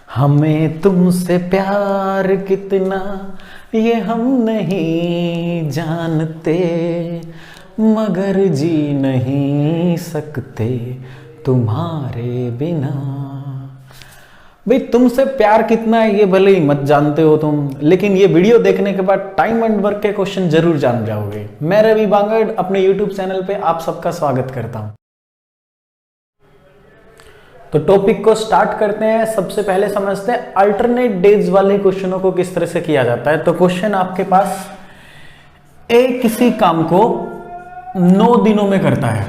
हमें तुमसे प्यार कितना ये हम नहीं जानते, मगर जी नहीं सकते तुम्हारे बिना। भाई तुमसे प्यार कितना है ये भले ही मत जानते हो तुम, लेकिन ये वीडियो देखने के बाद टाइम एंड वर्क के क्वेश्चन जरूर जान जाओगे। मैं रवि बांगड़ अपने YouTube चैनल पे आप सबका स्वागत करता हूं। तो टॉपिक को स्टार्ट करते हैं। सबसे पहले समझते हैं अल्टरनेट डेज वाले क्वेश्चनों को किस तरह से किया जाता है। तो क्वेश्चन आपके पास, ए किसी काम को 9 दिनों में करता है,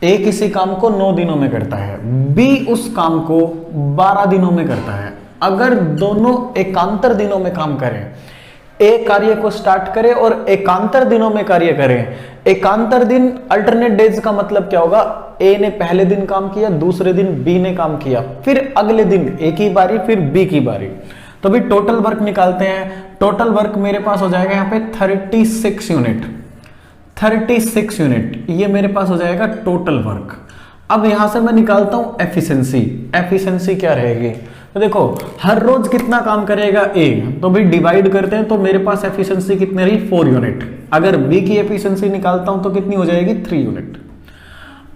ए किसी काम को 9 दिनों में करता है, बी उस काम को 12 दिनों में करता है। अगर दोनों एकांतर दिनों में काम करें, ए कार्य को स्टार्ट करे और एकांतर दिनों में कार्य करें। एकांतर दिन अल्टरनेट डेज का मतलब क्या होगा, ए ने पहले दिन काम किया, दूसरे दिन बी ने काम किया, फिर अगले दिन ए की बारी, फिर बी की बारी। तो भी टोटल वर्क निकालते हैं। टोटल वर्क मेरे पास हो जाएगा यहाँ पे 36 यूनिट, 36 यूनिट ये मेरे पास हो जाएगा टोटल वर्क। अब यहां से मैं निकालता हूं एफिशिएंसी। एफिशिएंसी क्या रहेगी, तो देखो हर रोज कितना काम करेगा ए, तो भी डिवाइड करते हैं, तो मेरे पास एफिशिएंसी कितनी रही 4 यूनिट। अगर बी की एफिशिएंसी निकालता हूं तो कितनी हो जाएगी 3 यूनिट।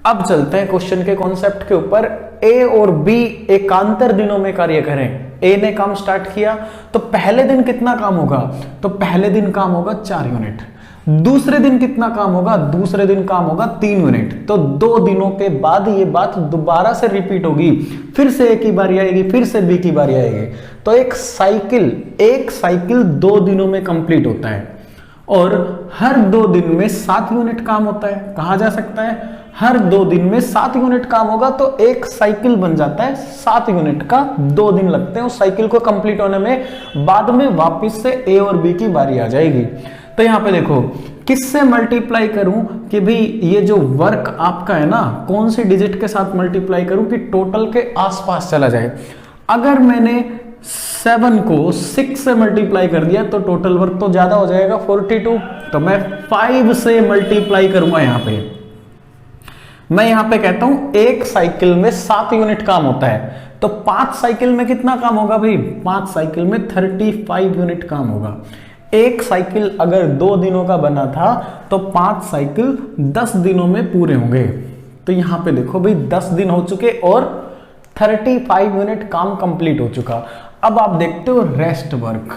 अब चलते हैं क्वेश्चन के कॉन्सेप्ट के ऊपर। ए और बी एकांतर दिनों में कार्य करें। ए ने काम स्टार्ट किया तो पहले दिन कितना काम होगा, तो पहले दिन काम होगा 4 यूनिट। दूसरे दिन कितना काम होगा, दूसरे दिन काम होगा 3 यूनिट। तो 2 दिनों के बाद ये बात दोबारा से रिपीट होगी, फिर से ए की बारी आएगी, फिर से बी की बारी आएगी। तो एक साइकिल 2 दिनों में कंप्लीट होता है और हर 2 दिन में 7 यूनिट काम होता है। कहा जा सकता है हर 2 दिन में 7 यूनिट काम होगा, तो एक साइकिल बन जाता है 7 यूनिट का। 2 दिन लगते हैं उस साइकिल को कंप्लीट होने में, बाद में वापस से ए और बी की बारी आ जाएगी। तो यहां पे देखो किससे मल्टीप्लाई करूं कि भाई ये जो वर्क आपका है ना, कौन सी डिजिट के साथ मल्टीप्लाई करूं कि टोटल के आसपास चला जाए। अगर मैंने 7 को 6 से मल्टीप्लाई कर दिया तो टोटल वर्क तो ज्यादा हो जाएगा 42, तो मैं 5 से मल्टीप्लाई करूंगा। यहां पे मैं यहां पे कहता हूं एक साइकिल में 7 यूनिट काम होता है, तो 5 साइकिल में कितना काम होगा भाई, 5 साइकिल में 35 यूनिट काम होगा। एक साइकिल अगर 2 दिनों का बना था तो 5 साइकिल 10 दिनों में पूरे होंगे। तो यहां पे देखो भाई 10 दिन हो चुके और 35 यूनिट काम कंप्लीट हो चुका। अब आप देखते हो रेस्ट वर्क।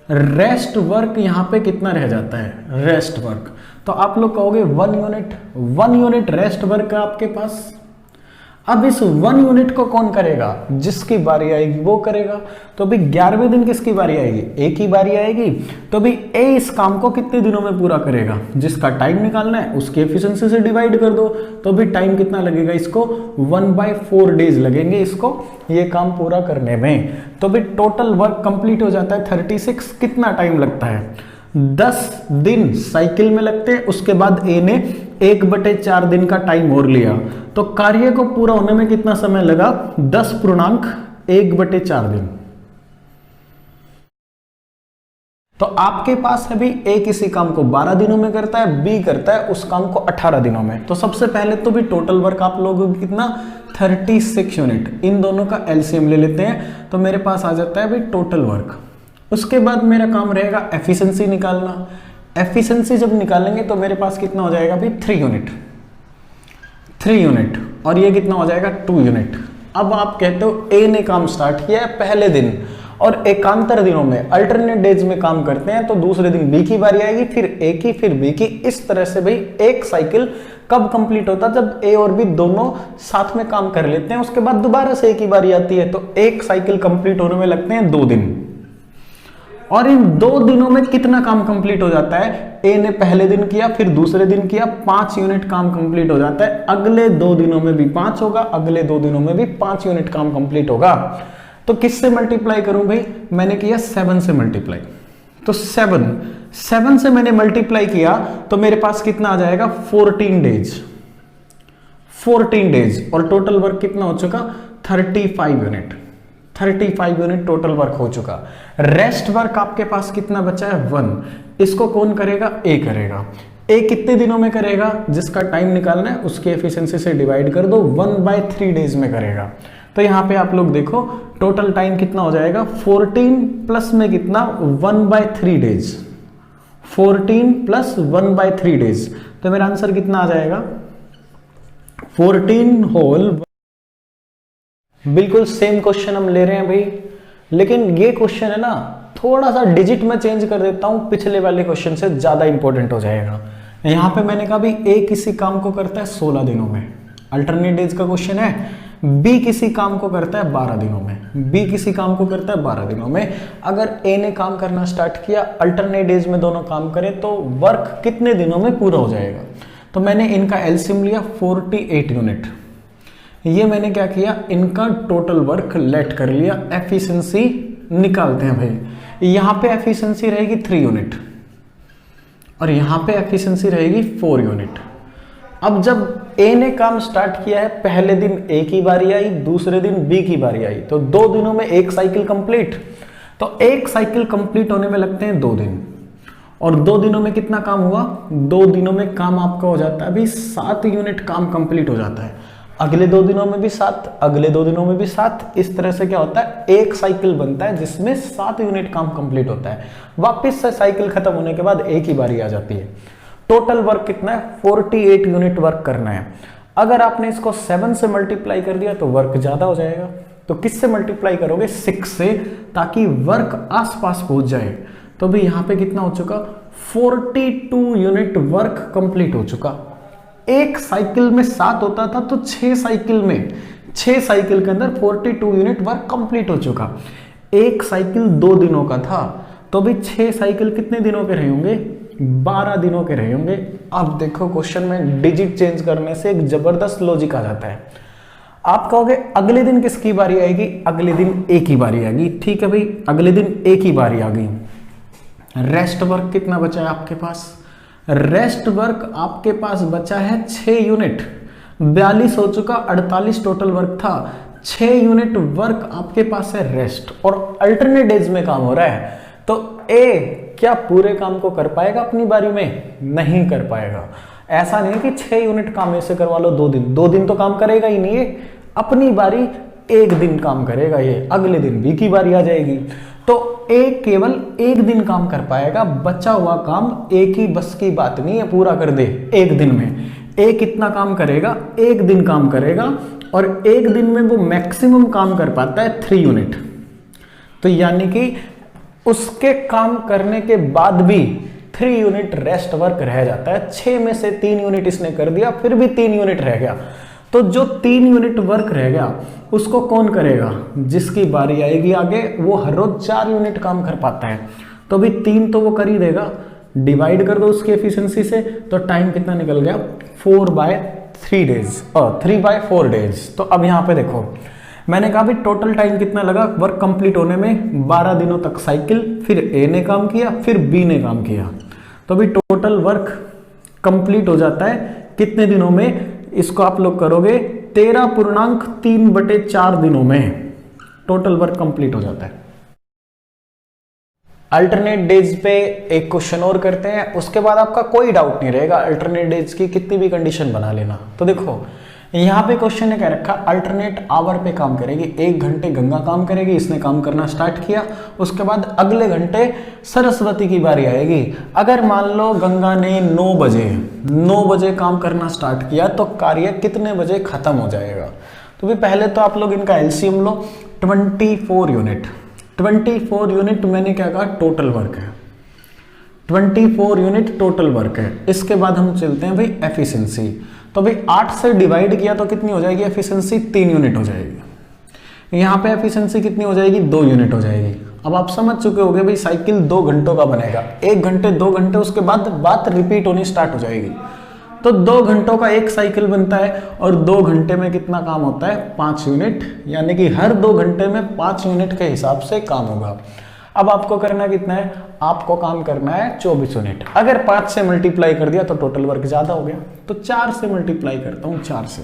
रेस्ट वर्क यहां पे कितना रह जाता है, रेस्ट वर्क तो आप लोग कहोगे 1 यूनिट रेस्ट वर्क है आपके पास। अब इस 1 यूनिट को कौन करेगा, जिसकी बारी आएगी वो करेगा। तो भी 11वें दिन किसकी बारी आएगी, ए की बारी आएगी। तो भी ए इस काम को कितने दिनों में पूरा करेगा, जिसका टाइम निकालना है उसकी एफिशिएंसी से डिवाइड कर दो। तो भी टाइम कितना लगेगा, इसको 1/4 डेज लगेंगे इसको ये काम पूरा करने में। तो भी टोटल वर्क कंप्लीट हो जाता है 36। कितना टाइम लगता है, 10 दिन साइकिल में लगते हैं। उसके बाद ए ने 1/4 दिन का टाइम और लिया, तो कार्य को पूरा होने में कितना समय लगा, 10.1/4 दिन। तो आपके पास है भी ए किसी काम को 12 दिनों में करता है, बी करता है उस काम को 18 दिनों में। तो सबसे पहले तो भी टोटल वर्क आप लोगों को कितना 36 यूनिट। इन दोनों का एलसीएम ले लेते हैं तो मेरे पास आ जाता है भाई टोटल वर्क। उसके बाद मेरा काम रहेगा एफिशिएंसी निकालना। एफिशिएंसी जब निकालेंगे तो मेरे पास कितना हो जाएगा भाई 3 यूनिट और ये कितना हो जाएगा 2 यूनिट। अब आप कहते हो ए ने काम स्टार्ट किया है पहले दिन और एकांतर दिनों में अल्टरनेट डेज में काम करते हैं, तो दूसरे दिन बी की बारी आएगी, फिर ए की, फिर बी की। इस तरह से भाई एक साइकिल कब कंप्लीट होता है, जब ए और बी दोनों साथ में काम कर लेते हैं। उसके बाद दोबारा से ए की बारी आती है, तो एक साइकिल कंप्लीट होने में लगते हैं 2 दिन। और इन 2 दिनों में कितना काम कंप्लीट हो जाता है, ए ने पहले दिन किया, फिर दूसरे दिन किया, 5 यूनिट काम कंप्लीट हो जाता है। अगले 2 दिनों में भी 5 होगा, अगले 2 दिनों में भी 5 यूनिट काम कंप्लीट होगा। तो किससे मल्टीप्लाई करूं भाई, मैंने किया 7 से मल्टीप्लाई। तो 7 से मैंने मल्टीप्लाई किया तो मेरे पास कितना आ जाएगा 14 डेज और टोटल वर्क कितना हो चुका 35 यूनिट टोटल वर्क हो चुका। रेस्ट वर्क आपके पास कितना बचा है 1। इसको कौन करेगा, ए करेगा। ए कितने दिनों में करेगा, जिसका टाइम निकालना है उसकी एफिशिएंसी से डिवाइड कर दो, 1/3 डेज में करेगा। तो यहाँ पे आप लोग देखो टोटल टाइम कितना हो जाएगा, 14 प्लस में कितना 1/3 डेज, 14 प्लस 1/3 डेज, तो मेरा आंसर कितना आ जाएगा 14 होल। बिल्कुल सेम क्वेश्चन हम ले रहे हैं भाई, लेकिन ये क्वेश्चन है ना थोड़ा सा डिजिट में चेंज कर देता हूं, पिछले वाले क्वेश्चन से ज्यादा इंपॉर्टेंट हो जाएगा। यहां पे मैंने कहा भाई ए किसी काम को करता है 16 दिनों में, अल्टरनेट डेज का क्वेश्चन है। बी किसी काम को करता है 12 दिनों में, बी किसी काम को करता है 12 दिनों में। अगर ए ने काम करना स्टार्ट किया, अल्टरनेट डेज में दोनों काम करें तो वर्क कितने दिनों में पूरा हो जाएगा। तो मैंने इनका एलसीएम लिया 48 यूनिट, ये मैंने क्या किया इनका टोटल वर्क लेट कर लिया, एफिशिएंसी निकालते हैं भाई। यहां पे एफिशिएंसी रहेगी 3 यूनिट और यहां पे एफिशिएंसी रहेगी 4 यूनिट। अब जब ए ने काम स्टार्ट किया है, पहले दिन ए की बारी आई, दूसरे दिन बी की बारी आई, तो 2 दिनों में एक साइकिल कंप्लीट। तो एक साइकिल कंप्लीट होने में लगते हैं 2 दिन, और 2 दिनों में कितना काम हुआ, 2 दिनों में काम आपका हो जाता है अभी 7 यूनिट काम कंप्लीट हो जाता है। अगले 2 दिनों में भी 7, अगले 2 दिनों में भी 7, इस तरह से क्या होता है एक साइकिल बनता है जिसमें 7 यूनिट काम कंप्लीट होता है। वापस से साइकिल खत्म होने के बाद ए की बारी आ जाती है। टोटल वर्क कितना है 48 यूनिट वर्क करना है। अगर आपने इसको 7 से मल्टीप्लाई कर दिया तो वर्क ज्यादा हो जाएगा, तो किससे मल्टीप्लाई करोगे 6 से, ताकि वर्क आसपास पहुंच जाए। तो भी यहां पे कितना हो चुका 42 यूनिट वर्क कंप्लीट हो चुका। एक साइकिल में 7 होता था तो 6 साइकिल में, 6 साइकिल के अंदर 42 यूनिट वर्क कंप्लीट हो चुका। एक साइकिल 2 दिनों का था तो भी 6 साइकिल कितने दिनों के रहे होंगे, 12 दिनों के रहे होंगे। अब देखो क्वेश्चन में डिजिट चेंज करने से एक जबरदस्त लॉजिक आ जाता है। आप कहोगे अगले दिन किसकी बारी आएगी, अगले दिन ए की बारी आएगी। ठीक है भाई, अगले दिन ए की बारी आ गई। रेस्ट वर्क कितना बचा है आपके पास, रेस्ट वर्क आपके पास बचा है 6 यूनिट। 42 हो चुका, 48 टोटल वर्क था, 6 यूनिट वर्क आपके पास है रेस्ट, और अल्टरनेट डेज में काम हो रहा है। तो ए क्या पूरे काम को कर पाएगा अपनी बारी में, नहीं कर पाएगा। ऐसा नहीं है कि 6 यूनिट काम ऐसे करवा लो 2 दिन तो काम करेगा ही नहीं है, अपनी बारी 1 दिन काम करेगा ये, अगले दिन बी की बारी आ जाएगी। तो ए केवल 1 दिन काम कर पाएगा, बचा हुआ काम ए की बस की बात नहीं है पूरा कर दे 1 दिन में। ए कितना काम करेगा, 1 दिन काम करेगा, और 1 दिन में वो मैक्सिमम काम कर पाता है 3 यूनिट। तो यानी कि उसके काम करने के बाद भी 3 यूनिट रेस्ट वर्क रह जाता है। 6 में से 3 यूनिट इसने कर दिया, फिर भी 3 यूनिट रह गया। तो जो 3 यूनिट वर्क रह गया उसको कौन करेगा, जिसकी बारी आएगी आगे वो हर रोज 4 यूनिट काम कर पाता है, तो भी 3 तो वो कर ही देगा। डिवाइड कर दो उसकी एफिशिएंसी से, तो टाइम कितना निकल गया 4/3 डेज और 3/4 डेज। तो अब यहां पे देखो मैंने कहा भी टोटल टाइम कितना लगा वर्क कंप्लीट होने में, 12 दिनों तक साइकिल, फिर ए ने काम किया, फिर बी ने काम किया, तो भी टोटल वर्क कंप्लीट हो जाता है कितने दिनों में, इसको आप लोग करोगे 13.3/4 दिनों में टोटल वर्क कंप्लीट हो जाता है। अल्टरनेट डेज पे एक क्वेश्चन और करते हैं, उसके बाद आपका कोई डाउट नहीं रहेगा, अल्टरनेट डेज की कितनी भी कंडीशन बना लेना। तो देखो यहां पे क्वेश्चन ने क्या रखा, अल्टरनेट आवर पे काम करेगी, 1 घंटे गंगा काम करेगी, इसने काम करना स्टार्ट किया, उसके बाद अगले घंटे सरस्वती की बारी आएगी। अगर मान लो गंगा ने 9 बजे काम करना स्टार्ट किया तो कार्य कितने बजे खत्म हो जाएगा। तो भी पहले तो आप लोग इनका एलसीएम लो, 24 यूनिट, 24 यूनिट मैंने क्या कहा टोटल वर्क है, 24 यूनिट टोटल वर्क है। इसके बाद हम चलते हैं भाई एफिशिएंसी, तो भाई 8 से डिवाइड किया तो कितनी हो जाएगी एफिशिएंसी, 3 यूनिट हो जाएगी। यहाँ पे एफिशिएंसी कितनी हो जाएगी, 2 यूनिट हो जाएगी। अब आप समझ चुके होंगे भाई साइकिल 2 घंटों का बनेगा, 1 घंटे 2 घंटे, उसके बाद बात रिपीट होनी स्टार्ट हो जाएगी। तो 2 घंटों का एक साइकिल बनता है, और 2 घंटे में कितना काम होता है 5 यूनिट, यानी कि हर 2 घंटे में 5 यूनिट के हिसाब से काम होगा। अब आपको करना कितना है, आपको काम करना है 24 यूनिट। अगर 5 से मल्टीप्लाई कर दिया तो टोटल वर्क ज्यादा हो गया, तो 4 से मल्टीप्लाई करता हूं, 4 से।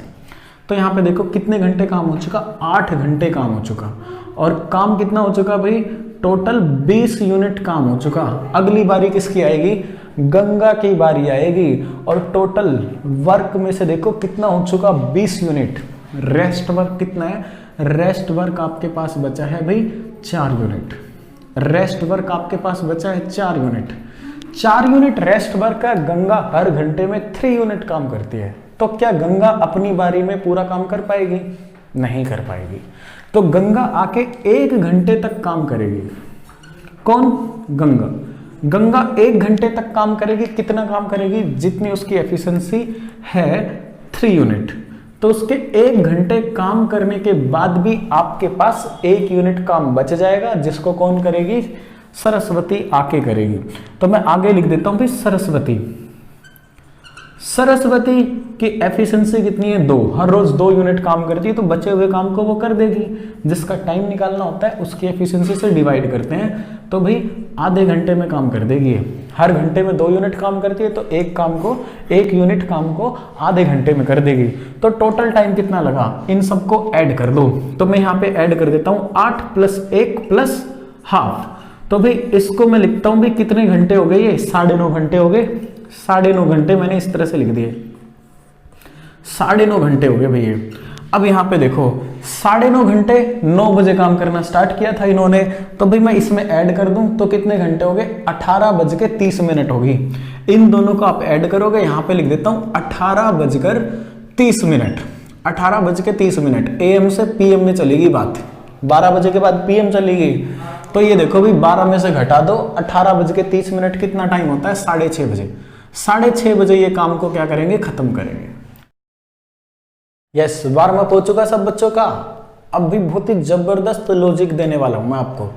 तो यहाँ पे देखो कितने घंटे काम हो चुका, 8 घंटे काम हो चुका, और काम कितना हो चुका भाई टोटल 20 यूनिट काम हो चुका। अगली बारी किसकी आएगी, गंगा की बारी आएगी, और टोटल वर्क में से देखो कितना हो चुका 20 यूनिट। रेस्ट वर्क कितना है रेस्ट वर्क आपके पास बचा है भाई 4 यूनिट। रेस्ट वर्क आपके पास बचा है 4 यूनिट। 4 यूनिट रेस्ट वर्क का गंगा हर घंटे में 3 यूनिट काम करती है, तो क्या गंगा अपनी बारी में पूरा काम कर पाएगी? नहीं कर पाएगी। तो गंगा आके 1 घंटे तक काम करेगी। कौन? गंगा। गंगा 1 घंटे तक काम करेगी। कितना काम करेगी? जितनी उसकी एफिशिएंसी है 3 यूनिट। तो उसके 1 घंटे काम करने के बाद भी आपके पास 1 यूनिट काम बच जाएगा, जिसको कौन करेगी? सरस्वती आके करेगी। तो मैं आगे लिख देता हूं भाई सरस्वती। सरस्वती की एफिशिएंसी कितनी है? 2। हर रोज 2 यूनिट काम करती है, तो बचे हुए काम को वो कर देगी। जिसका टाइम निकालना होता है उसकी एफिशिएंसी से डिवाइड करते हैं, तो भाई आधे घंटे में काम कर देगी। हर घंटे में 2 यूनिट काम करती है, तो 1 यूनिट काम को आधे घंटे में कर देगी। तो टोटल टाइम कितना लगा? इन सबको ऐड कर दो। तो मैं यहाँ पे ऐड कर देता हूँ 8 + 1 + ½ तो भाई इसको मैं लिखता हूं भाई कितने घंटे हो गए? ये 9.5 घंटे हो गए। 9.5 घंटे मैंने इस तरह से लिख दिए, 9.5 घंटे हो गए भैया। अब यहां पे देखो 9.5 घंटे 9 बजे काम करना स्टार्ट किया था इन्होंने, तो भाई मैं इसमें ऐड कर दूं तो कितने घंटे हो गए? 18:30 होगी। इन दोनों को आप ऐड करोगे, यहां पे लिख देता हूं 18:30। 18:30 AM से PM में चलेगी बात, 12 बजे के बाद PM चलेगी। तो ये देखो भी 12 में से घटा दो, 18:30 कितना टाइम होता है? 6:30 बजे। 6:30 बजे ये काम को क्या करेंगे? खत्म करेंगे। यस, वार्म अप हो चुका सब बच्चों का। अब भी बहुत ही जबरदस्त लॉजिक देने वाला हूं मैं आपको।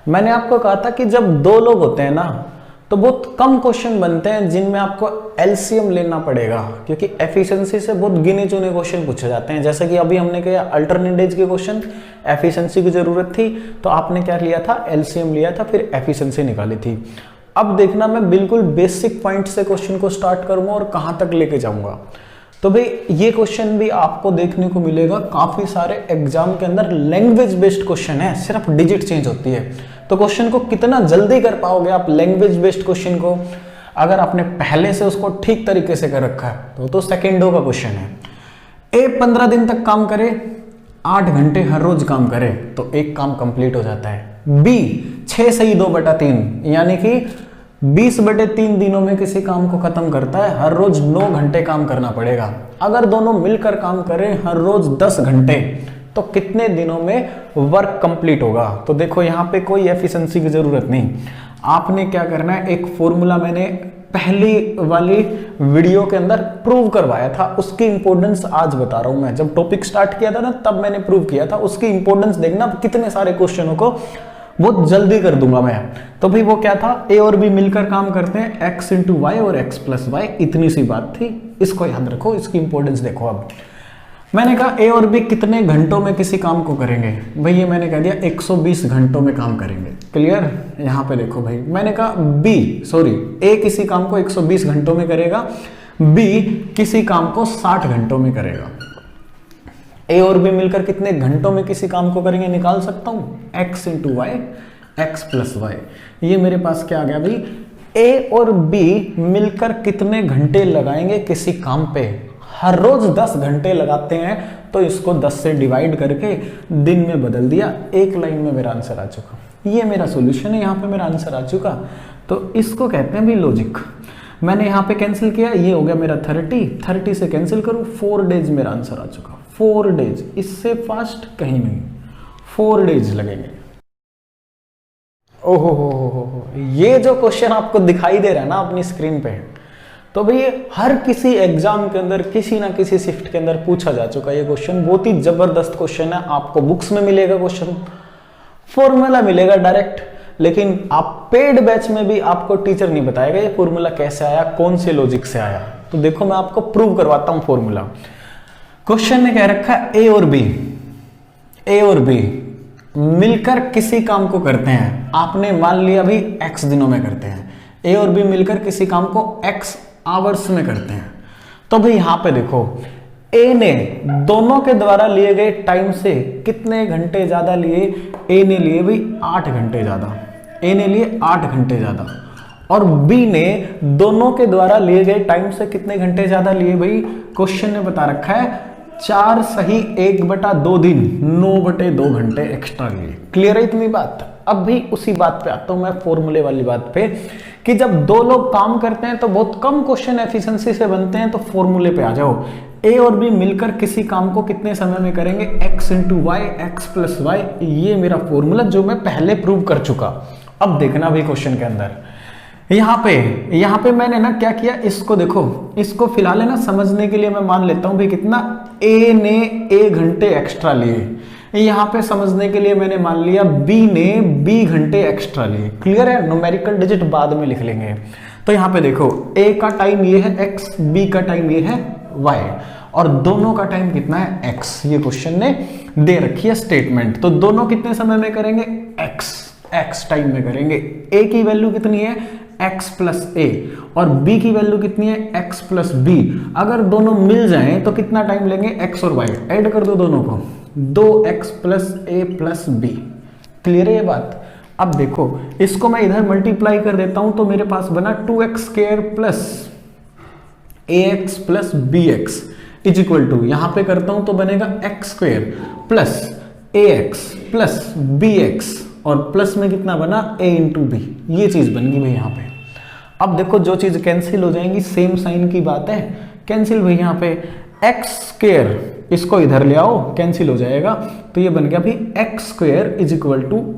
मैंने आपको कहा था कि जब 2 लोग होते हैं ना, तो बहुत कम क्वेश्चन बनते हैं जिनमें आपको एलसीएम लेना पड़ेगा, क्योंकि एफिशिएंसी से बहुत गिने चुने क्वेश्चन पूछे जाते हैं। जैसे कि अभी हमने किया अल्टरनेट डेज के क्वेश्चन, एफिशिएंसी की जरूरत थी तो आपने क्या लिया था? एलसीएम लिया था, फिर एफिशिएंसी निकाली थी। अब देखना मैं बिल्कुल बेसिक पॉइंट से क्वेश्चन को स्टार्ट करूंगा और कहां तक लेके जाऊंगा। तो भाई ये क्वेश्चन भी आपको देखने को मिलेगा काफी सारे एग्जाम के अंदर। लैंग्वेज बेस्ड क्वेश्चन है, सिर्फ डिजिट चेंज होती है। तो क्वेश्चन को कितना जल्दी कर पाओगे आप लैंग्वेज बेस्ड क्वेश्चन को, अगर आपने पहले से उसको ठीक तरीके से कर रखा है तो सेकेंडों का क्वेश्चन है। ए 15 दिन तक काम करे, 8 घंटे हर रोज काम करे, तो एक काम कंप्लीट हो जाता है। बी 6 सही 2/3 यानी कि 20/3 दिनों में किसी काम को खत्म करता है। हर रोज 9 घंटे काम करना पड़ेगा। अगर दोनों मिलकर काम करें हर रोज 10 घंटे, तो कितने दिनों में वर्क कंप्लीट होगा? तो देखो यहाँ पे कोई एफिशिएंसी की जरूरत नहीं। आपने क्या करना है, एक फॉर्मूला मैंने पहली वाली वीडियो के अंदर प्रूव करवाया था, उसकी इंपॉर्टेंस आज बता रहा हूं मैं। जब टॉपिक स्टार्ट किया था ना तब मैंने प्रूव किया था, उसकी इंपॉर्टेंस देखना। कितने सारे क्वेश्चनों को बहुत जल्दी कर दूंगा मैं। तो भाई वो क्या था? ए और बी मिलकर काम करते हैं, x × y और x + y, इतनी सी बात थी। इसको याद रखो, इसकी इंपॉर्टेंस देखो। अब मैंने कहा ए और बी कितने घंटों में किसी काम को करेंगे? भाई ये मैंने कह दिया 120 घंटों में काम करेंगे। क्लियर? यहां पे देखो भाई, मैंने कहा ए किसी काम को 120 घंटों में करेगा, बी किसी काम को 60 घंटों में करेगा। ए और बी मिलकर कितने घंटों में किसी काम को करेंगे निकाल सकता हूं, x × y x + y। ये मेरे पास क्या आ गया भाई, ए और बी मिलकर कितने घंटे लगाएंगे किसी काम पे? हर रोज 10 घंटे लगाते हैं, तो इसको 10 से डिवाइड करके दिन में बदल दिया। एक लाइन में मेरा आंसर आ चुका। ये मेरा सॉल्यूशन है, यहाँ पे मेरा आंसर आ चुका। तो इसको कहते हैं भी लॉजिक। मैंने यहाँ पे कैंसिल किया, ये हो गया मेरा 30 से कैंसिल करूँ, 4 डेज मेरा आंसर आ चुका। 4 डेज, इससे फास्ट कहीं नहीं, 4 डेज लगेंगे। ओहो हो, ये जो क्वेश्चन आपको दिखाई दे रहा है ना अपनी स्क्रीन पे, तो भाई हर किसी एग्जाम के अंदर किसी ना किसी शिफ्ट के अंदर पूछा जा चुका है ये क्वेश्चन। बहुत ही जबरदस्त क्वेश्चन है। आपको बुक्स में मिलेगा क्वेश्चन, फॉर्मूला मिलेगा डायरेक्ट, लेकिन आप पेड बैच में भी आपको टीचर नहीं बताएगा ये फॉर्मूला कैसे आया, कौन से लॉजिक से आया। तो देखो मैं आपको प्रूव करवाता हूं फॉर्मूला। क्वेश्चन ने कह रखा है ए और बी मिलकर किसी काम को करते हैं। आपने मान लिया भाई x दिनों में करते हैं, ए और बी मिलकर किसी काम को x आवर्स में करते हैं। तो भाई यहां पे देखो, ए ने दोनों के द्वारा लिए गए टाइम से कितने घंटे ज्यादा लिए? ए ने लिए भाई 8 घंटे ज्यादा, ए ने लिए 8 घंटे ज्यादा, और बी ने दोनों के द्वारा लिए गए टाइम से कितने घंटे ज्यादा लिए? भाई क्वेश्चन ने बता रखा है 4 सही 1/2 दिन 9/2 घंटे एक्स्ट्रा लिए। क्लियर है इतनी बात? अब भी उसी बात पे आता हूं मैं, फॉर्मूले वाली बात पे, कि जब दो लोग काम करते हैं तो बहुत कम क्वेश्चन एफिशिएंसी से बनते हैं। तो फॉर्मूले पे आ जाओ, ए और बी मिलकर किसी काम को कितने समय में करेंगे, x × y, x + y। ये मेरा फॉर्मूला जो मैं पहले प्रूव कर चुका। अब देखना भाई क्वेश्चन के अंदर, यहाँ पे मैंने ना क्या किया, इसको देखो, इसको फिलहाल है ना समझने के लिए मैं मान लेता हूं भाई कितना, ए ने ए घंटे एक्स्ट्रा लिए। यहाँ पे समझने के लिए मैंने मान लिया बी ने बी घंटे एक्स्ट्रा लिए। क्लियर है? न्यूमेरिकल डिजिट बाद में लिख लेंगे। तो यहाँ पे देखो, ए का टाइम ये है x, बी का टाइम ये है y, और दोनों का टाइम कितना है x। ये क्वेश्चन ने दे रखी है स्टेटमेंट। तो दोनों कितने समय में करेंगे, x टाइम में करेंगे। a की वैल्यू कितनी है, x + a, और b की वैल्यू कितनी है, x + b। अगर दोनों मिल जाएं तो कितना टाइम लेंगे, x और y ऐड कर दो दोनों को, 2x + a + b। क्लियर है ये बात? अब देखो, इसको मैं इधर मल्टीप्लाई कर देता हूं तो मेरे पास बना 2x² + ax + bx = यहां पे करता हूं तो बनेगा x² + ax + bx, और प्लस में कितना बना, a × b। ये चीज बन गई भाई यहाँ पे। अब देखो, जो चीज कैंसिल हो जाएंगी, सेम साइन की बात है, कैंसिल भाई। यहाँ पे x², इसको इधर ले आओ, कैंसिल हो जाएगा। तो ये बन गया भाई x² =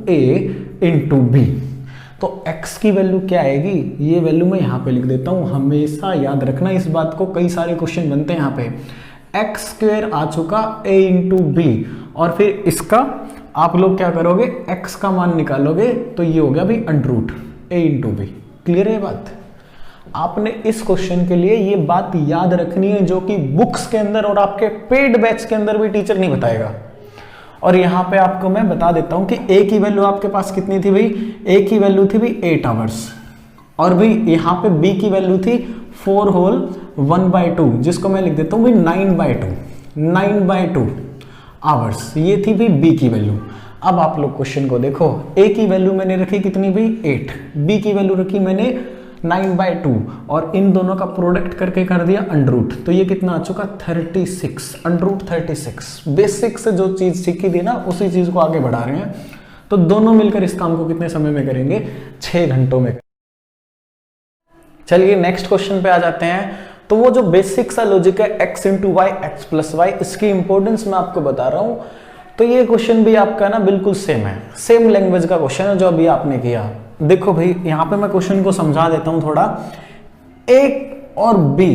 a × b। तो x की वैल्यू क्या आएगी, ये वैल्यू मैं यहाँ पे लिख देता हूँ। हमेशा याद रखना इस बात को, कई सारे क्वेश्चन बनते हैं यहाँ पे। x² आ चुका a × b, और फिर इसका आप लोग क्या करोगे, x का मान निकालोगे तो ये हो गया भाई √ a × b। क्लियर है बात? आपने इस क्वेश्चन के लिए ये बात याद रखनी है, जो कि बुक्स के अंदर और आपके पेड बैच के अंदर भी टीचर नहीं बताएगा। और यहाँ पे आपको मैं बता देता हूँ कि a की वैल्यू आपके पास कितनी थी भाई, a की वैल्यू थी भाई 8 आवर्स, और भाई यहाँ पे b की वैल्यू थी 4 होल 1/2, जिसको मैं लिख देता हूँ भाई 9/2 आवर्स। ये थी भाई b की वैल्यू। अब आप लोग क्वेश्चन को देखो, a की वैल्यू मैंने रखी कितनी भाई 8, b की वैल्यू रखी मैंने 9/2, और इन दोनों का प्रोडक्ट करके कर दिया √ तो ये कितना आ चुका 36, √36। बेसिक से जो चीज सीखी थी ना, उसी चीज को आगे बढ़ा रहे हैं। तो दोनों मिलकर इस काम को कितने समय में करेंगे, 6 घंटों में। चलिए नेक्स्ट क्वेश्चन पे आ जाते हैं। तो वो जो बेसिक सा लॉजिक है x × y, x + y, इसकी इंपॉर्टेंस मैं आपको बता रहा हूं। तो ये क्वेश्चन भी आपका ना बिल्कुल सेम है, सेम लैंग्वेज का क्वेश्चन है जो अभी आपने किया। देखो भाई, यहाँ पे मैं क्वेश्चन को समझा देता हूं थोड़ा। A और B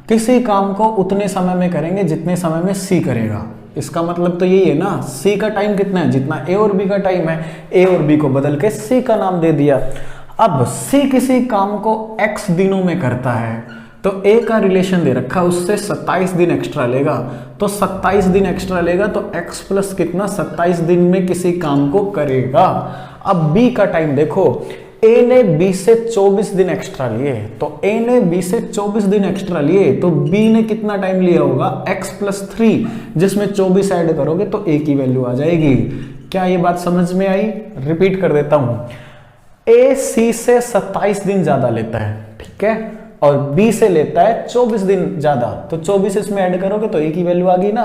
किसी काम को उतने समय में करेंगे जितने समय में C करेगा। इसका मतलब तो यही है ना, C का टाइम कितना है, जितना A और B का टाइम है। A और B को बदल के C का नाम दे दिया। अब C किसी काम को X दिनों में करता है, तो A का रिलेशन दे रखा, उससे 27 दिन एक्स्ट्रा लेगा। तो 27 दिन एक्स्ट्रा लेगा तो x प्लस कितना, 27 दिन में किसी काम को करेगा। अब B का टाइम देखो, A ने B से 24 दिन एक्स्ट्रा लिए, तो A ने B से 24 दिन एक्स्ट्रा लिए, तो B ने कितना टाइम लिया होगा, x + 3, जिसमें 24 ऐड करोगे तो A की वैल्यू आ जाएगी। क्या ये बात समझ में आई? रिपीट कर देता हूं, A C से 27 दिन ज्यादा लेता है, ठीक है, और B से लेता है 24 दिन ज्यादा, तो 24 इसमें ऐड करोगे तो A की वैल्यू आ गई ना।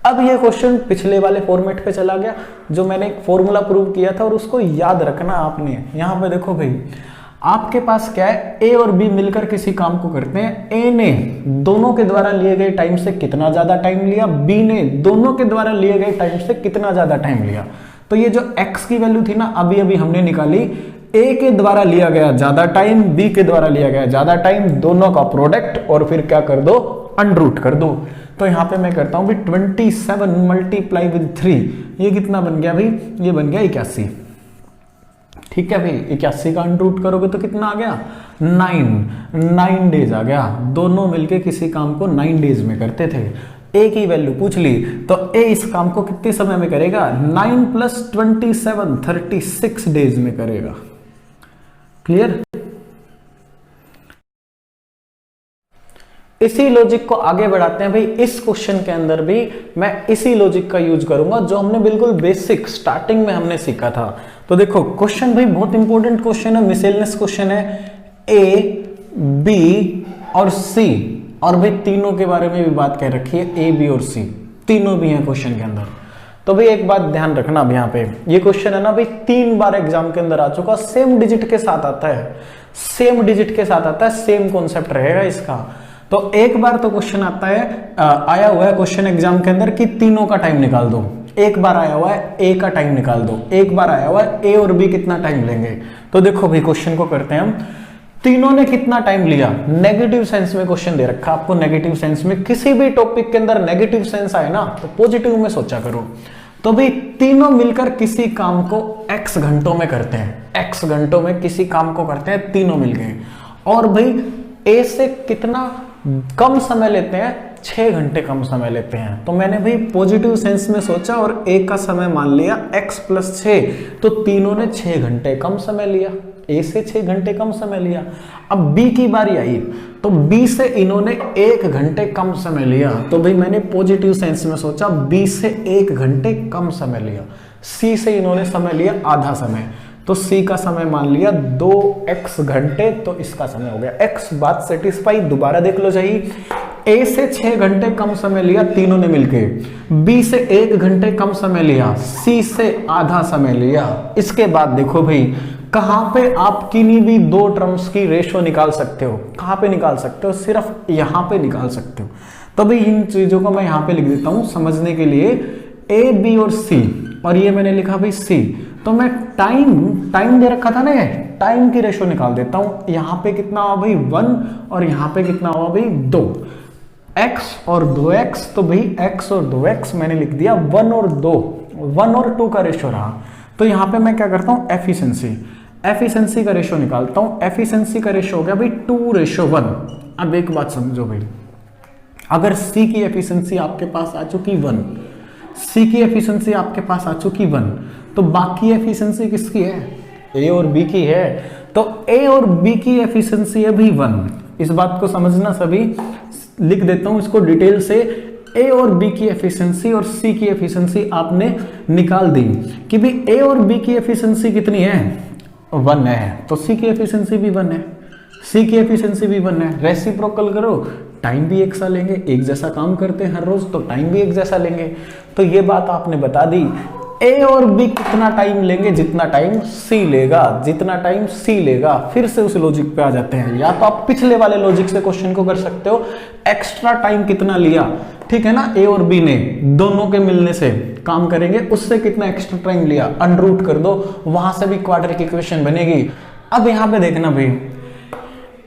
अब ये क्वेश्चन पिछले वाले फॉर्मेट पे चला गया, जो मैंने एक फॉर्मूला प्रूव किया था, और उसको याद रखना आपने। यहां पे देखो भाई, आपके पास क्या है, A और B मिलकर किसी काम को करते हैं। A ने दोनों के द्वारा लिए गए टाइम से कितना ज्यादा टाइम लिया, B ने दोनों के द्वारा लिए गए टाइम से कितना ज्यादा टाइम लिया। तो ये जो x की वैल्यू थी ना, अभी अभी हमने निकाली, A के द्वारा लिया गया ज्यादा टाइम, B के द्वारा लिया गया ज्यादा टाइम, दोनों का प्रोडक्ट, और फिर क्या कर दो, √ कर दो। तो यहाँ पे मैं करता हूं भाई 27 × 3, ये कितना बन गया भाई, ये बन गया 81। ठीक है भाई, 81 का √ करोगे तो कितना आ गया, 9 डेज आ गया। दोनों मिलके किसी काम को 9 डेज में करते थे। A की वैल्यू पूछ ली, तो A इस काम को कितने समय में करेगा, 9 + 27 36 डेज में करेगा। क्लियर? इसी लॉजिक को आगे बढ़ाते हैं भाई। इस क्वेश्चन के अंदर भी मैं इसी लॉजिक का यूज करूंगा जो हमने बिल्कुल बेसिक स्टार्टिंग में हमने सीखा था। तो देखो क्वेश्चन भाई बहुत इंपॉर्टेंट क्वेश्चन है, मिसलेनियस क्वेश्चन है। A, B और C और भाई तीनों के बारे में भी बात कह रखी है, ए बी और सी तीनों भी हैं क्वेश्चन के अंदर। तो भाई एक बात ध्यान रखना, अब यहाँ पे ये क्वेश्चन है ना भाई 3 बार एग्जाम के अंदर आ चुका, सेम डिजिट के साथ आता है, सेम डिजिट के साथ आता है, सेम कॉन्सेप्ट रहेगा इसका। तो एक बार तो क्वेश्चन आता है, आया हुआ है क्वेश्चन एग्जाम के अंदर कि तीनों का टाइम निकाल दो। एक बार आया हुआ है ए का टाइम निकाल दो, एक बार आया हुआ है ए और बी कितना टाइम लेंगे। तो देखो भाई क्वेश्चन को करते हैं हम, तीनों ने कितना टाइम लिया, नेगेटिव सेंस में क्वेश्चन दे रखा आपको। नेगेटिव सेंस में किसी भी टॉपिक के अंदर नेगेटिव सेंस आए ना तो पॉजिटिव में सोचा करो। तो भाई तीनों मिलकर किसी काम को x घंटों में करते हैं, x घंटों में किसी काम को करते हैं तीनों मिलकर। और भाई a से कितना कम समय लेते हैं, 6 घंटे कम समय लेते हैं। तो मैंने भाई पॉजिटिव सेंस में सोचा और a का समय मान लिया x + 6, तो तीनों ने 6 घंटे कम समय लिया, a से 6 घंटे कम समय लिया। अब b की बारी आई तो b से इन्होंने 1 घंटे कम समय लिया। तो भाई मैंने पॉजिटिव सेंस में सोचा, b से 1 घंटे कम समय लिया। c से इन्होंने समय लिया आधा समय, तो c का समय मान लिया 2x घंटे, तो इसका समय हो गया x। बात सेटिस्फाई, दोबारा देख लो चाहिए। a से 6 घंटे कम समय लिया तीनों ने मिलके, b से 1 घंटे कम समय लिया, c से आधा समय लिया। इसके बाद देखो भाई कहां पे आप किन्हीं भी 2 टर्म्स की रेशो निकाल सकते हो, कहां पे निकाल सकते हो, सिर्फ यहां पे निकाल सकते हो। तो भाई इन चीजों को मैं यहां पे लिख देता हूं समझने के लिए, a b और c, और ये मैंने लिखा भाई c। तो मैं टाइम दे रखा था ना, ये टाइम की रेशो निकाल देता हूं। यहाँ पे कितना हुआ भाई 1 और यहाँ पे कितना हुआ भाई 2, x और 2x। तो भाई x और 2x मैंने लिख दिया 1 और 2, 1 और 2 का रेशो रहा। तो यहाँ पे मैं क्या करता हूँ, एफिशिएंसी का रेशो निकालता हूँ। एफिशिएंसी का रेशो हो गया भाई 2:1। अब एक बात समझो भाई, अगर c की एफिशिएंसी आपके पास आ चुकी 1, c की एफिशिएंसी आपके पास आ चुकी 1, तो बाकी एफिशिएंसी किसकी है, a और b की है। तो a और b की एफिशिएंसी है भी 1। इस बात को समझना सभी, लिख देता हूं इसको डिटेल से। a और b की एफिशिएंसी और c की एफिशिएंसी आपने निकाल दी कि भी a और b की एफिशिएंसी कितनी है, 1 है, तो c की एफिशिएंसी भी 1 है, c की एफिशिएंसी भी 1 है। रेसिप्रोकल करो, टाइम भी एक सा लेंगे, एक जैसा काम करते हैं हर रोज तो टाइम भी एक जैसा लेंगे। तो ये बात आपने बता दी। A और B कितना टाइम लेंगे, जितना टाइम C लेगा, जितना टाइम C लेगा। फिर से उस लॉजिक पे आ जाते हैं, या तो आप पिछले वाले लॉजिक से क्वेश्चन को कर सकते हो, एक्स्ट्रा टाइम कितना लिया, ठीक है ना, A और B ने दोनों के मिलने से काम करेंगे, उससे कितना एक्स्ट्रा टाइम लिया, अनरूट कर दो, वहां से भी क्वाड्रेटिक इक्वेशन बनेगी। अब यहां पे देखना भाई,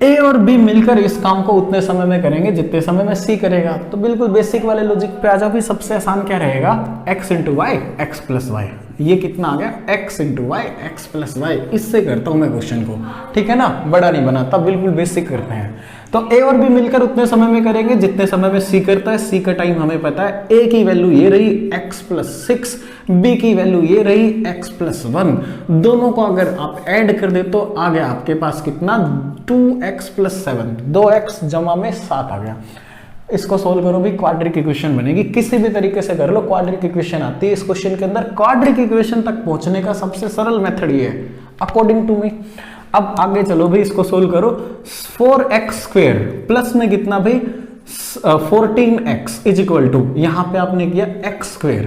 A और B मिलकर इस काम को उतने समय में करेंगे जितने समय में C करेगा। तो बिल्कुल बेसिक वाले लॉजिक पे आ जाओ भी, सबसे आसान क्या रहेगा, x × y x + y। ये कितना आ गया, x × y x + y। इससे करता हूं मैं क्वेश्चन को, ठीक है ना, बड़ा नहीं बनाता, बिल्कुल बेसिक करते हैं। तो A और B मिलकर उतने समय में करेंगे जितने समय में C करता है। C का टाइम हमें पता है, A की वैल्यू ये रही x + 6, B की वैल्यू ये रही x + 1। दोनों को अगर आप ऐड कर दे तो आ गया आपके पास कितना, 2x + 7, 2x जमा में 7 आ गया। इसको सोल्व करो भी, क्वाड्रिक इक्वेशन बनेगी। किसी भी तरीके से कर लो, क्वाड्रिक इक्वेशन आती है। इस क्वेश्चन के अंदर क्वाड्रिक इक्वेशन तक पहुंचने का सबसे सरल मेथड ये है, अकॉर्डिंग टू मी। अब आगे चलो भाई, इसको सोल्व करो। 4x² प्लस में कितना भाई 14x = यहां पे आपने किया x²,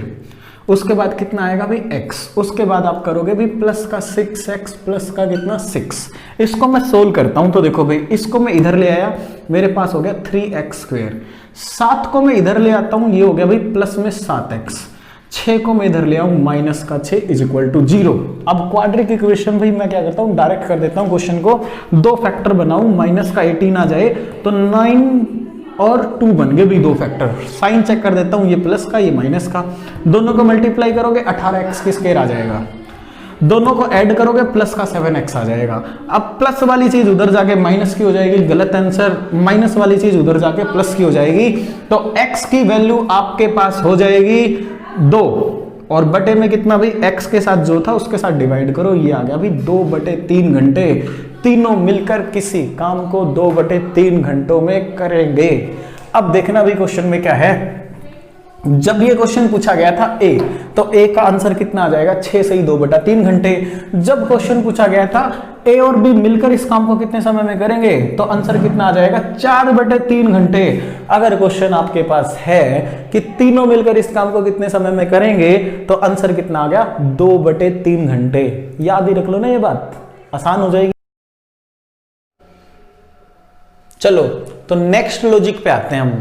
उसके बाद कितना आएगा भाई x, उसके बाद आप करोगे भी प्लस का 6x प्लस का कितना 6। इसको मैं सोल्व करता हूं तो देखो भाई, इसको मैं इधर ले आया, मेरे पास हो गया 3x²। 7 को मैं इधर ले आता हूं, ये हो गया भाई प्लस में 7x। 6 को मैं इधर ले आऊं, माइनस का 6 = 0। अब क्वाड्रिक इक्वेशन भाई मैं क्या करता हूं, डायरेक्ट कर देता हूं क्वेश्चन को, 2 फैक्टर बनाऊं, माइनस का 18 आ जाए तो 9 और 2 बन गए भी 2 फैक्टर। साइन चेक कर देता हूं, ये प्लस का ये माइनस का, दोनों को मल्टीप्लाई करोगे 18x की स्क्वायर आ जाएगा, दोनों को ऐड करोगे प्लस का 7x आ जाएगा। अब प्लस वाली चीज उधर जाके माइनस की हो जाएगी, गलत आंसर। माइनस वाली चीज उधर जाके प्लस की हो जाएगी, तो x की वैल्यू आपके पास हो जाएगी 2, और बटे में कितना भाई x के साथ जो था उसके साथ डिवाइड करो, ये आ गया भाई 2/3 घंटे। तीनों मिलकर किसी काम को 2/3 घंटों में करेंगे। अब देखना भी क्वेश्चन में क्या है, जब ये क्वेश्चन पूछा गया था A, तो A का आंसर कितना आ जाएगा, 6 से ही 2/3 घंटे। जब क्वेश्चन पूछा गया था ए और बी मिलकर इस काम को कितने समय में करेंगे, तो आंसर कितना आ जाएगा 4/3 घंटे। अगर क्वेश्चन आपके पास है कि तीनों मिलकर इस काम को कितने समय में करेंगे, तो आंसर कितना आ गया 2/3 घंटे। याद ही रख लो ना, ये बात आसान हो जाएगी। चलो तो नेक्स्ट लॉजिक पे आते हैं हम।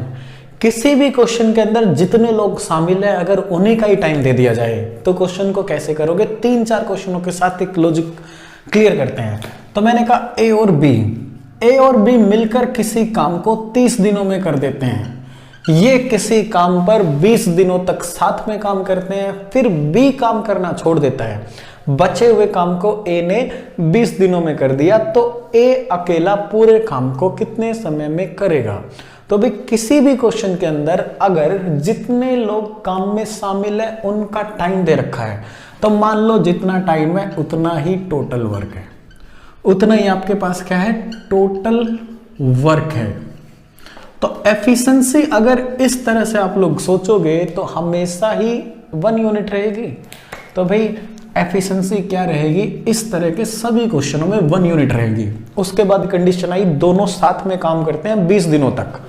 किसी भी क्वेश्चन के अंदर जितने लोग शामिल हैं, अगर उन्हीं का ही टाइम दे दिया जाए तो क्वेश्चन को कैसे करोगे। 3-4 क्वेश्चनों के साथ एक लॉजिक क्लियर करते हैं। तो मैंने कहा ए और बी मिलकर किसी काम को 30 दिनों में कर देते हैं। ये किसी काम पर 20 दिनों तक साथ में काम करते हैं, फिर बी काम करना छोड़ देता है। बचे हुए काम को ए ने 20 दिनों में कर दिया, तो ए अकेला पूरे काम को कितने समय में करेगा। तो भी किसी भी क्वेश्चन के अंदर अगर जितने लोग काम में शामिल है उनका टाइम दे रखा है, तो मान लो जितना टाइम है उतना ही टोटल वर्क है, उतना ही आपके पास क्या है, टोटल वर्क है। तो एफिशिएंसी अगर इस तरह से आप लोग सोचोगे तो हमेशा ही 1 यूनिट रहेगी। तो भाई एफिशिएंसी क्या रहेगी, इस तरह के सभी क्वेश्चनों में 1 यूनिट रहेगी। उसके बाद कंडीशन आई दोनों साथ में काम करते हैं 20 दिनों तक।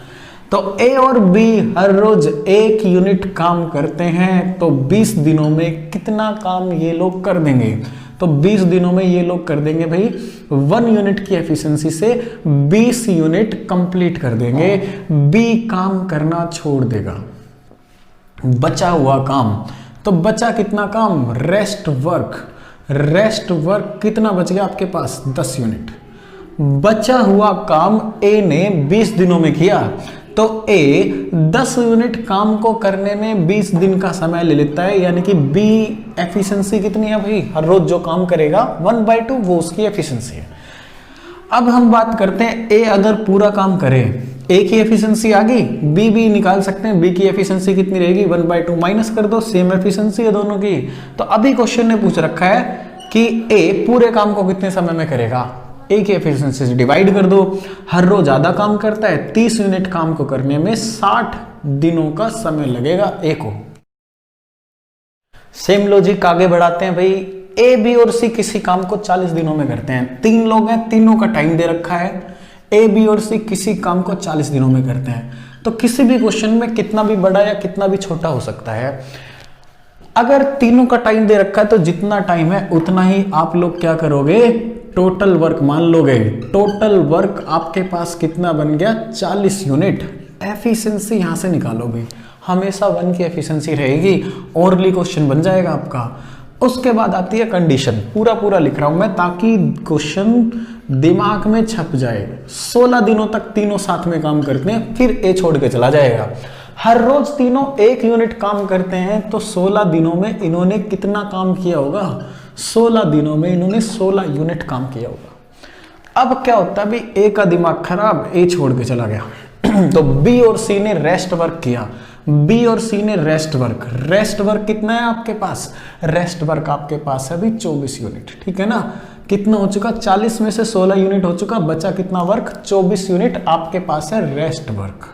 तो ए और बी हर रोज 1 यूनिट काम करते हैं, तो 20 दिनों में कितना काम ये लोग कर देंगे, तो 20 दिनों में ये लोग कर देंगे भाई 1 यूनिट की एफिशिएंसी से 20 यूनिट कंप्लीट कर देंगे। बी काम करना छोड़ देगा। बचा हुआ काम, तो बचा कितना काम, रेस्ट वर्क कितना बच गया आपके पास, 10 यूनिट। बचा हुआ काम ए ने 20 दिनों में किया, तो ए 10 यूनिट काम को करने में 20 दिन का समय ले लेता है, यानी कि बी एफिशिएंसी कितनी है भाई, हर रोज जो काम करेगा 1/2 वो उसकी एफिशिएंसी है। अब हम बात करते हैं ए अगर पूरा काम करे, ए की एफिशिएंसी आ गई, बी भी निकाल सकते हैं, बी की एफिशिएंसी कितनी रहेगी 1/2 माइनस कर दो, सेम एफिशिएंसी है दोनों की। तो अभी क्वेश्चन ने पूछ रखा है कि ए पूरे काम को कितने समय में करेगा, ए की एफिशिएंसी से डिवाइड कर दो। हर रोज ज्यादा काम करता है, 30 यूनिट काम को करने में 60 दिनों का समय लगेगा ए को। सेम लॉजिक आगे बढ़ाते हैं भाई। ए बी और सी किसी काम को 40 दिनों में करते हैं। 3 लोग हैं, तीनों का टाइम दे रखा है। ए बी और सी किसी काम को 40 दिनों में करते हैं। तो किसी भी क्वेश्चन में कितना भी बड़ा या कितना भी छोटा हो सकता है। अगर तीनों का टाइम दे रखा है तो जितना टाइम है उतना ही आप लोग क्या करोगे, टोटल वर्क मान लोगे। टोटल वर्क आपके पास कितना बन गया, 40 यूनिट। एफिशिएंसी यहां से निकालो भाई, हमेशा 1 की एफिशिएंसी रहेगी, ओरली क्वेश्चन बन जाएगा आपका। उसके बाद आती है कंडीशन, पूरा लिख रहा हूं मैं ताकि क्वेश्चन दिमाग में छप जाए। 16 दिनों तक तीनों साथ में काम करते हैं, फिर ए छोड़ के चला जाएगा। हर रोज तीनों 1 यूनिट काम करते हैं, तो 16 दिनों में इन्होंने कितना काम किया होगा, 16 दिनों में इन्होंने 16 यूनिट काम किया होगा। अब क्या होता है, अभी ए का दिमाग खराब, ए छोड़ के चला गया तो बी और सी ने रेस्ट वर्क किया। बी और सी ने रेस्ट वर्क कितना है आपके पास, रेस्ट वर्क आपके पास है अभी 24 यूनिट, ठीक है ना। कितना हो चुका, 40 में से 16 यूनिट हो चुका, बचा कितना वर्क, 24 यूनिट आपके पास है रेस्ट वर्क।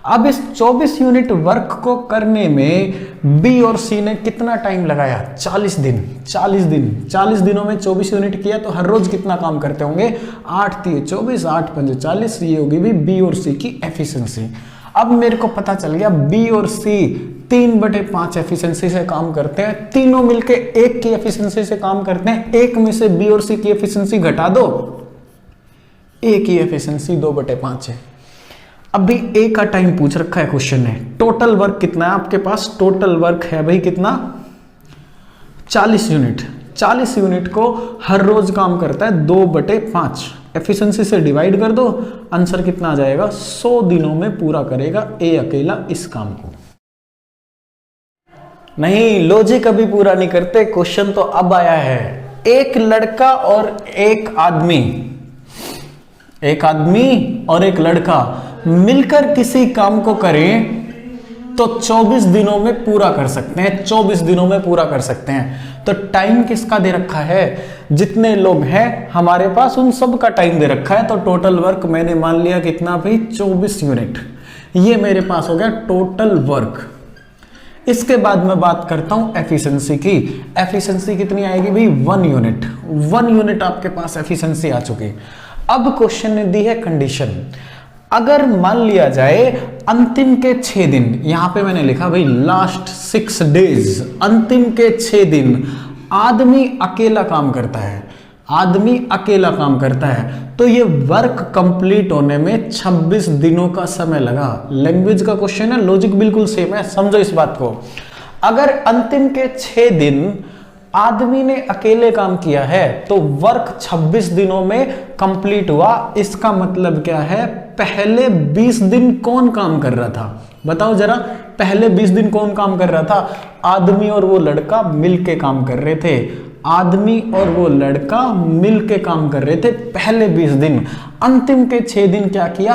अब इस 24 यूनिट वर्क को करने में बी और सी ने कितना टाइम लगाया, 40 दिन। 40 दिनों में 24 यूनिट किया, तो हर रोज कितना काम करते होंगे, 8 × 3 = 24, 8 × 5 = 40। ये होगी भी बी और सी की एफिशिएंसी। अब मेरे को पता चल गया बी और सी 3/5 एफिशिएंसी से काम करते हैं, तीनों मिलके 1 की एफिशिएंसी से काम करते हैं। 1 में से बी और सी की एफिशिएंसी घटा दो, ए की एफिशिएंसी 2/5 है। अभी ए का टाइम पूछ रखा है क्वेश्चन ने। टोटल वर्क कितना है आपके पास, टोटल वर्क है भाई कितना, 40 यूनिट। 40 यूनिट को हर रोज काम करता है 2/5, एफिशिएंसी से डिवाइड कर दो, आंसर कितना आ जाएगा, 100 दिनों में पूरा करेगा ए अकेला इस काम को। नहीं, लॉजिक अभी पूरा नहीं करते, क्वेश्चन तो अब आया है। एक लड़का और एक आदमी और एक लड़का मिलकर किसी काम को करें तो 24 दिनों में पूरा कर सकते हैं। 24 दिनों में पूरा कर सकते हैं। तो टाइम किसका दे रखा है, जितने लोग हैं हमारे पास उन सब का टाइम दे रखा है। तो टोटल वर्क मैंने मान लिया कितना भाई, 24 यूनिट। ये मेरे पास हो गया टोटल वर्क। इसके बाद मैं बात करता हूं एफिशिएंसी की। एफिशिएंसी कितनी आएगी भाई? 1 यूनिट। 1 यूनिट आपके पास एफिशिएंसी आ चुकी। अब क्वेश्चन ने दी है कंडीशन। अगर मान लिया जाए अंतिम के 6 दिन, यहां पे मैंने लिखा भाई लास्ट 6 डेज, अंतिम के 6 दिन आदमी अकेला काम करता है, आदमी अकेला काम करता है, तो ये वर्क कंप्लीट होने में 26 दिनों का समय लगा। लैंग्वेज का क्वेश्चन है, लॉजिक बिल्कुल सेम है, समझो इस बात को। अगर अंतिम के 6 दिन आदमी ने अकेले काम किया है तो वर्क 26 दिनों में कंप्लीट हुआ। इसका मतलब क्या है? पहले 20 दिन कौन काम कर रहा था? बताओ जरा, पहले 20 दिन कौन काम कर रहा था? आदमी और वो लड़का मिलके काम कर रहे थे। आदमी और वो लड़का मिलके काम कर रहे थे पहले 20 दिन। अंतिम के 6 दिन क्या किया?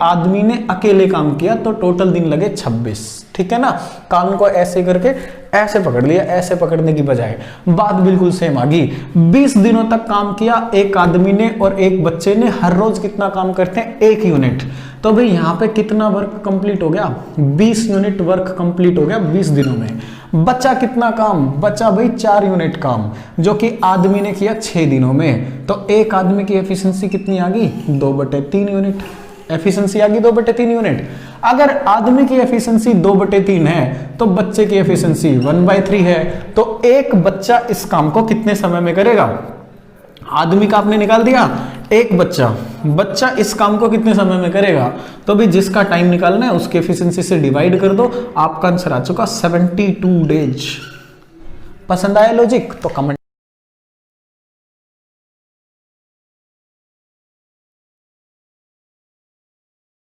आदमी ने अकेले काम किया, तो टोटल दिन लगे 26। ठीक है ना? काम को ऐसे करके ऐसे पकड़ लिया, ऐसे पकड़ने की बजाय बात बिल्कुल सेम आ गई। 20 दिनों तक काम किया एक आदमी ने और एक बच्चे ने। हर रोज कितना काम करते हैं? 1 यूनिट। तो भाई यहाँ पे कितना वर्क कंप्लीट हो गया? 20 यूनिट वर्क कंप्लीट हो गया 20 दिनों में। बचा कितना काम? बचा भाई 4 यूनिट काम, जो कि आदमी ने किया 6 दिनों में। तो एक आदमी की एफिशिएंसी कितनी आ गई? 2/3 यूनिट एफिशिएंसी आ गई, 2/3 यूनिट। अगर आदमी की एफिशिएंसी 2/3 है तो बच्चे की एफिशिएंसी 1/3 है। तो एक बच्चा इस काम को कितने समय में करेगा? आदमी का आपने निकाल दिया, एक बच्चा इस काम को कितने समय में करेगा? तो भी जिसका टाइम निकालना है उसकी एफिशिएंसी से डिवाइड कर दो, आपका आंसर आ चुका 72 डेज। पसंद आया लॉजिक? तो कमेंट